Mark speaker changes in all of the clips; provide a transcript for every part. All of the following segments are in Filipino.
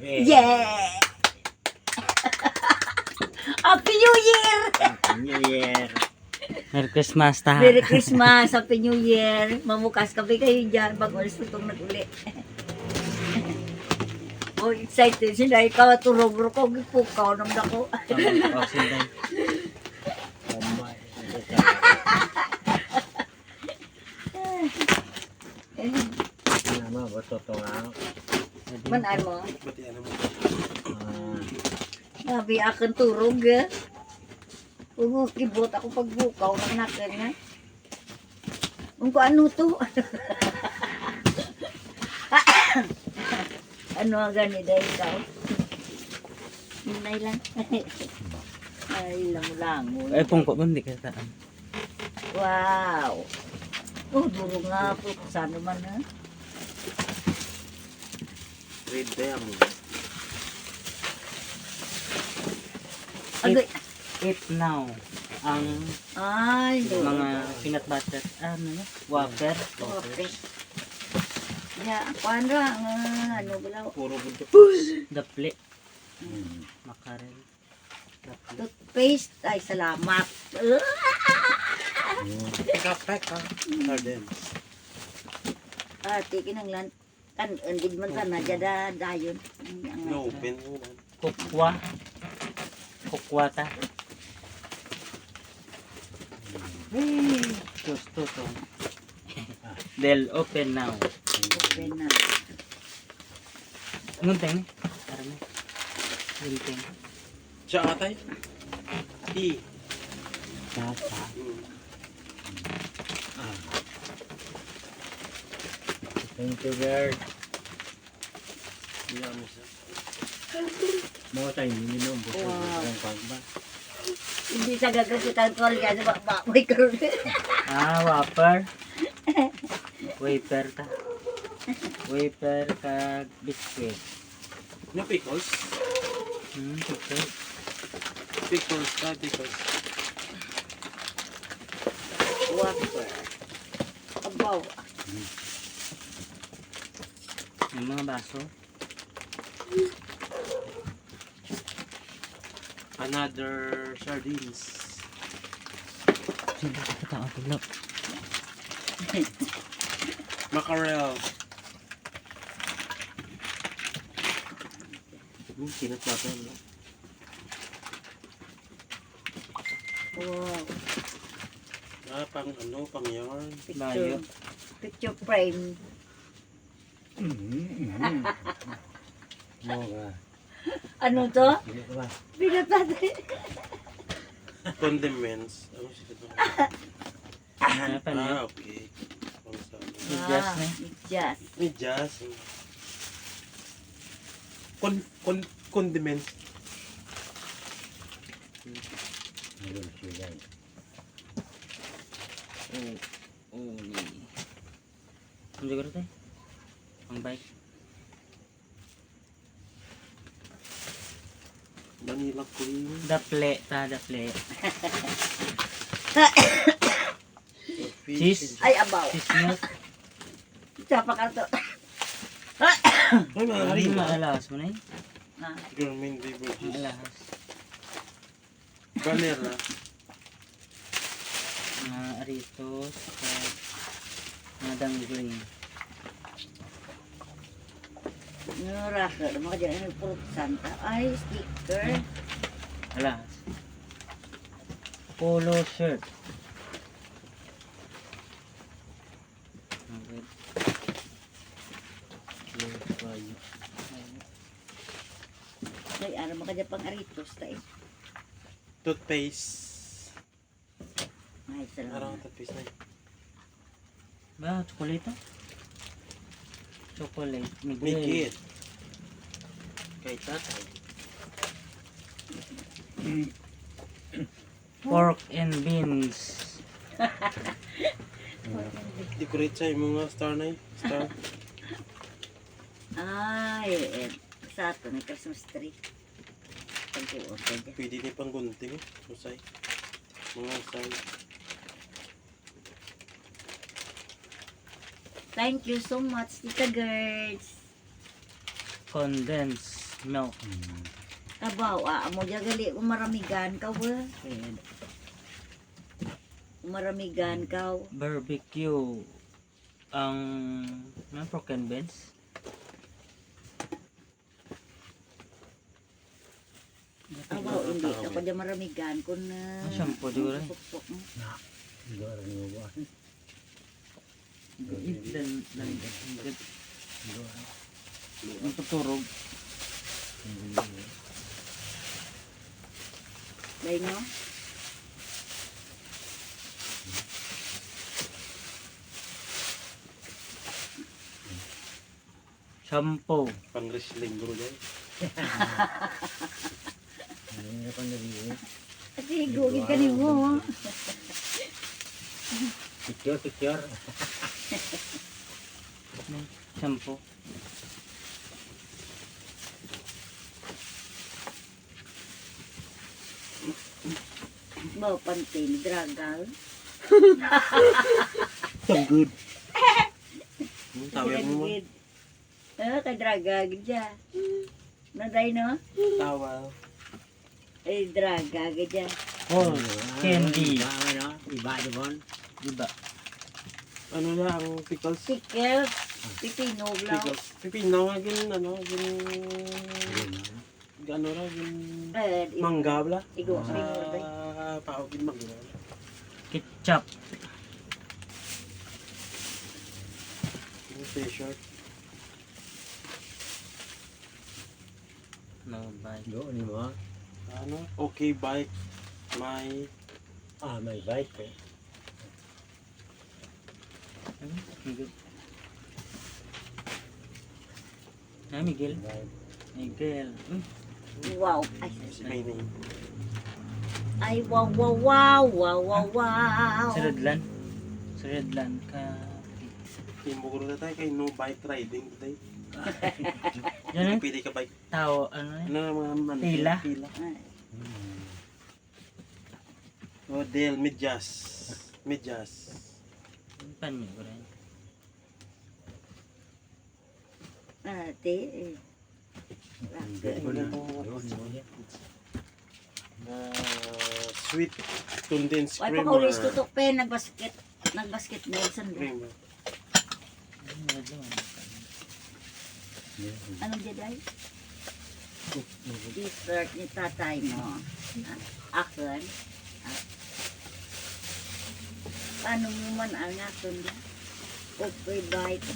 Speaker 1: Yeah! Happy New Year!
Speaker 2: Happy New Year.
Speaker 3: Merry Christmas ta.
Speaker 1: Merry Christmas! Happy New Year! Mamukas kami kayo dyan bago alis itong nag-uli. Oh, excited sila. Ikaw turog ko. Gipukaw naman ako.
Speaker 3: Oh, sinday.
Speaker 2: Nama betul tu ah.
Speaker 1: Manan mo?
Speaker 4: Ba't yan mo?
Speaker 1: Nabi akan turog eh. Kung kibot ako pagbukaw ng nakin na. Kung ano to? Ano ang ganida ikaw? Hinay lang. Ay, lang-langon.
Speaker 3: Eh, pungko ba? Hindi ka taan.
Speaker 1: Wow! Oh, duro nga po. Saan naman ha?
Speaker 4: Red diamond.
Speaker 1: Agay!
Speaker 3: Eat now. Ang
Speaker 1: Ay, duro.
Speaker 3: mga peanut butter. Ano na? Wafer.
Speaker 1: Okay. Ya, paano ang ano bala?
Speaker 4: Puro buntot.
Speaker 3: Daple. Makarel. Daple.
Speaker 1: Toothpaste. Ay, salamat.
Speaker 4: Peka. Sardines.
Speaker 1: Tikin ang lan. Kan, hindi man sana jada dayon.
Speaker 4: No, open mo man.
Speaker 3: Kukwa. Kukwa ta. Gusto to. They'll open now.
Speaker 1: Open na.
Speaker 3: Ngunteng ni. Tara na. Ngunteng.
Speaker 4: Siya atay. Tea.
Speaker 3: Tata.
Speaker 2: Thank you, girl.
Speaker 4: Hindi mo siya.
Speaker 2: Mau tayo minum bukan
Speaker 1: Wow.
Speaker 2: bukan pagba.
Speaker 1: Hindi sa gagasitan ko yan. May karoon.
Speaker 3: Ah, wafer. Wafer ta. Wafer kag biscuit.
Speaker 4: No pickles.
Speaker 3: Okay.
Speaker 4: Pickles ka, pickles.
Speaker 1: Wafer. Abaw.
Speaker 3: Yung mga baso.
Speaker 4: Another sardines.
Speaker 3: Sino ka tao tulog?
Speaker 4: Mackerel. Peanut butter. No?
Speaker 1: Wow.
Speaker 4: Pang ano, pang yarn.
Speaker 3: Bayo.
Speaker 1: Picture frame.
Speaker 2: Mau ka?
Speaker 1: Ano to?
Speaker 2: Ini apa?
Speaker 1: Pinatati.
Speaker 4: Condiments. Ano siya ito?
Speaker 3: Ano pa niya?
Speaker 4: Okay. Pang sa ano.
Speaker 3: Medyas na.
Speaker 1: Medyas.
Speaker 4: Medyas. Condiments.
Speaker 2: Belum sudah.
Speaker 3: Uli. Ano siguro tayo? Ang bike.
Speaker 4: Vanilla cream.
Speaker 3: Daple ta, daple.
Speaker 4: Fish.
Speaker 3: Cheese.
Speaker 1: Ay, abaw.
Speaker 3: Cheese milk.
Speaker 1: Sapa ka to.
Speaker 4: Ay, mga
Speaker 3: Ano
Speaker 4: harina.
Speaker 3: maalas mo na eh?
Speaker 4: Gourmet beverages.
Speaker 3: Maalas.
Speaker 4: Vanilla.
Speaker 3: Mga aritos. Kag mga dangling.
Speaker 1: Nuraka. Mga dyan ang fruit santa. Ay, sticker.
Speaker 3: Alas. Polo shirt. Okay.
Speaker 1: Ay, ano mga dyan pang aritos tayo.
Speaker 4: Toothpaste.
Speaker 1: Ay,
Speaker 4: Parang
Speaker 1: salamat.
Speaker 4: toothpaste na yun.
Speaker 3: Ba, chocolate? Chocolate.
Speaker 4: Make it. Kay tatay.
Speaker 3: Pork and beans.
Speaker 4: Decorate siya yung mga star na yun. Star.
Speaker 1: Ay, sa ato, may Christmas tree. Pag-uot ka dyan.
Speaker 4: Pwede na pang gunting. Usay. Mga star.
Speaker 1: Thank you so much, Tita Girls.
Speaker 3: Condense. Milk.
Speaker 1: Abaw, mo jagali umaramigan ka ba?
Speaker 3: Red.
Speaker 1: Umaramigan ka.
Speaker 3: Barbecue. Ang mga broken beans.
Speaker 1: Abaw, hindi ako dyan maramigan kung
Speaker 3: Ang shampoo di ko rin.
Speaker 1: pupok mo.
Speaker 2: Hindi orang mo ba?
Speaker 3: Dan ang tuturog.
Speaker 1: Dahil no?
Speaker 3: Shampoo.
Speaker 4: Pang wrestling bro dyan.
Speaker 2: Ano pang gabi?
Speaker 1: Kasi gugid ka ni mo.
Speaker 2: Picture.
Speaker 3: Shampoo.
Speaker 1: Baw, pantin, dragal.
Speaker 4: So good. Tawag mo mo.
Speaker 1: Kay dragal gidya. Naday no?
Speaker 4: Tawag.
Speaker 1: Ay, draga gidya.
Speaker 3: Oh, candy.
Speaker 2: Ano? Iba di bon?
Speaker 3: Diba?
Speaker 4: Ano na ang pickles?
Speaker 1: Pickles. Pipinog lang.
Speaker 4: Pickles. Pipinaw nga gin, ano, gin... Gano ra, gin... Mangga bala?
Speaker 1: Igo, mingo ba?
Speaker 4: Pao gin mangga.
Speaker 3: Ketchup.
Speaker 4: Yung t-shirt.
Speaker 3: No, bye.
Speaker 2: Do ni mo?
Speaker 4: Ano? Okay bike. May...
Speaker 2: May bike eh.
Speaker 3: Miguel. Miguel. Miguel.
Speaker 1: Wow. Ay,
Speaker 4: May name.
Speaker 1: ay, wow, wow, wow, wow, wow, wow.
Speaker 3: Sa Redland. Sa Redland ka.
Speaker 4: Timbukuro na tayo kay no bike riding today.
Speaker 3: Yan eh.
Speaker 4: Pili ka bike.
Speaker 3: Tao, ano eh.
Speaker 4: Ano na mga man?
Speaker 3: Pila.
Speaker 1: Ay,
Speaker 4: Oh, Del, Medyas. Medyas.
Speaker 3: Panyo ko rin.
Speaker 1: ate, eh.
Speaker 4: Wala po sweet condensed
Speaker 1: Ay,
Speaker 4: creamer.
Speaker 1: pakaulis tutok pe, nag-basketball sandra.
Speaker 4: Creamer.
Speaker 1: Anong jaday? Dessert ni tatay mo. Akon. Paano mo man ang akon niya? Okay, bite.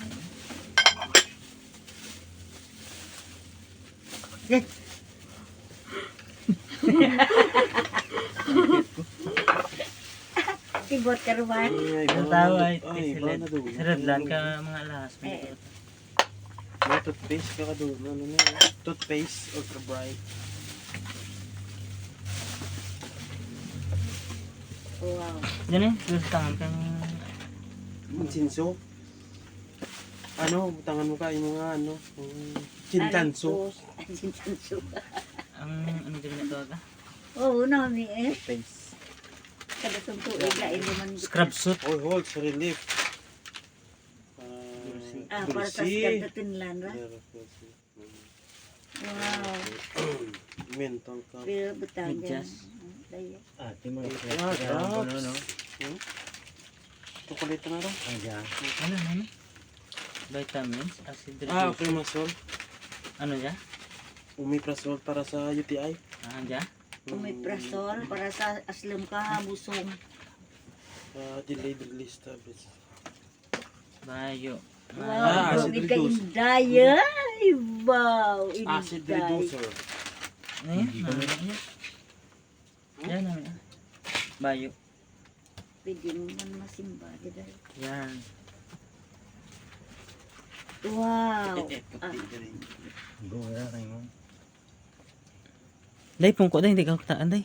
Speaker 1: Kibot ka ruman.
Speaker 3: Ang tao ay
Speaker 4: Ay, iba na doon.
Speaker 3: sa Redland ka mga lahas.
Speaker 1: Eh.
Speaker 4: May toothpaste ka doon. Ano na? Toothpaste Ultra Bright.
Speaker 1: Wow.
Speaker 3: Yan eh. Doon sa tangan kang
Speaker 4: Mansinso. Ano? Butangan mo ka yung mga ano. Chintanso.
Speaker 1: Chintanso.
Speaker 3: ang ano din na ito ka?
Speaker 1: Oo, nami eh.
Speaker 4: Toothpaste.
Speaker 1: Kada sumpo iglain naman.
Speaker 3: Scrub suit.
Speaker 4: Oil hold sa relief.
Speaker 1: Para sa skadatinlan ra. Wow.
Speaker 4: Mental ka.
Speaker 1: Pero butang
Speaker 3: Medyas.
Speaker 1: Daya.
Speaker 2: Timang
Speaker 4: drops.
Speaker 2: no?
Speaker 4: Chocolate na rin.
Speaker 2: Aja.
Speaker 3: Ano ano? Vitamins, acid
Speaker 4: Ah,
Speaker 3: reflux.
Speaker 4: Primasol.
Speaker 3: Ano ya?
Speaker 4: Umiprazole para sa UTI.
Speaker 3: Ah, ya?
Speaker 1: Omeprazole para sa aslam ka busong.
Speaker 4: Delayed release tablets.
Speaker 3: Bayo.
Speaker 1: Wow,
Speaker 4: acid
Speaker 1: grabe ka
Speaker 4: reduce.
Speaker 1: indaya. Ay, wow,
Speaker 4: Acid
Speaker 1: inday.
Speaker 4: reducer.
Speaker 3: Ano yan? Ano yan? Yan ano yan? Bayo.
Speaker 1: Pwede mo man masimba. Diday.
Speaker 3: Yan.
Speaker 1: Wow.
Speaker 2: Gura kay mo.
Speaker 3: Day, pungko day. Hindi ka kutaan day.